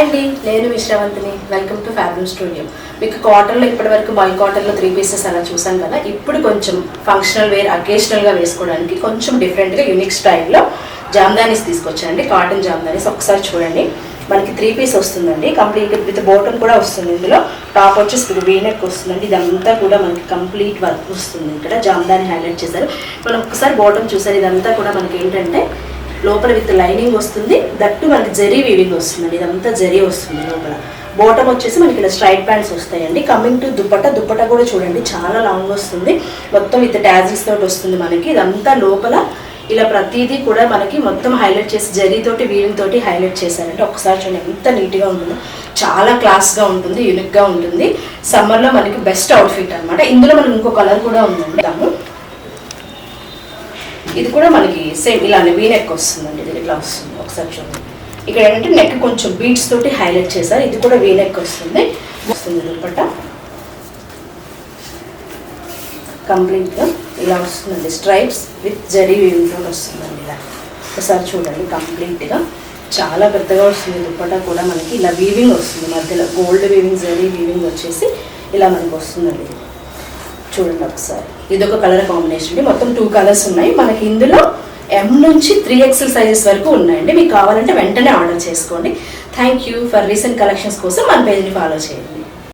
అండి, నేను విశ్రావంతిని. Welcome to fabric studio. మీకు కాటన్లో ఇప్పటివరకు మై కాటన్లో 3 పీసెస్ అలా చూసాం కదా. ఇప్పుడు కొంచెం ఫంక్షనల్ వేర్ అకేషనల్గా వేసుకోవడానికి కొంచెం డిఫరెంట్గా యూనిక్ స్టైల్లో జామ్దానీస్ తీసుకొచ్చానండి. కాటన్ జామ్దానీస్ ఒకసారి చూడండి. మనకి 3 పీస్ వస్తుందండి. కంప్లీట్ విత్ బాటమ్ కూడా వస్తుంది. ఇందులో టాప్ వచ్చేసి వీనెక్ వస్తుందండి. ఇదంతా కూడా మనకి కంప్లీట్ వర్క్ వస్తుంది. ఇక్కడ జామ్దాని హైలైట్ చేశారు. మనం ఒకసారి బాటమ్ చూసారు. ఇదంతా కూడా మనకి ఏంటంటే లోపల విత్ లైనింగ్ వస్తుంది. దట్టు మనకి జరీ వీవింగ్ వస్తుందండి. ఇదంతా జరీ వస్తుంది లోపల. బాటమ్ వచ్చేసి మనకి ఇలా స్ట్రైట్ ప్యాంట్స్ వస్తాయండి. కమింగ్ టు దుపట్టా కూడా చూడండి, చాలా లాంగ్ వస్తుంది. మొత్తం విత్ ట్యాజిల్స్ తోటి వస్తుంది మనకి. ఇదంతా లోపల ఇలా ప్రతిదీ కూడా మనకి మొత్తం హైలైట్ చేసి జరీతోటి వీవింగ్ తోటి హైలైట్ చేశారంటే ఒకసారి చూడండి ఎంత నీట్గా ఉంటుందో. చాలా క్లాస్గా ఉంటుంది, యూనిక్గా ఉంటుంది. సమ్మర్లో మనకి బెస్ట్ అవుట్ఫిట్ అనమాట. ఇందులో మనకి ఇంకో కలర్ కూడా ఉందండి. ఇది కూడా మనకి సేమ్ ఇలానే వీనెక్ వస్తుందండి. ఇది ఇట్లా వస్తుంది. ఒకసారి చూడండి. ఇక్కడ ఏంటంటే నెక్ కొంచెం బీడ్స్ తోటి హైలైట్ చేశారు. ఇది కూడా వీనెక్ వస్తుంది. దుపట్టా కంప్లీట్గా ఇలా వస్తుందండి. స్ట్రైప్స్ విత్ జరీ వీవింగ్ తోటి వస్తుందండి. ఇలా ఒకసారి చూడండి. కంప్లీట్గా చాలా పెద్దగా వస్తుంది. దుపట్టా కూడా మనకి ఇలా వీవింగ్ వస్తుంది. మధ్యలో గోల్డ్ వీవింగ్, జరీ వీవింగ్ వచ్చేసి ఇలా మనకి వస్తుందండి. చూడండి ఒకసారి. ఇది ఒక కలర్ కాంబినేషన్ అండి. మొత్తం 2 కలర్స్ ఉన్నాయి మనకి. ఇందులో M నుంచి 3XL సైజెస్ వరకు ఉన్నాయండి. మీకు కావాలంటే వెంటనే ఆర్డర్ చేసుకోండి. Thank you for recent collections కోసం మన పేజ్ని ఫాలో చేయండి.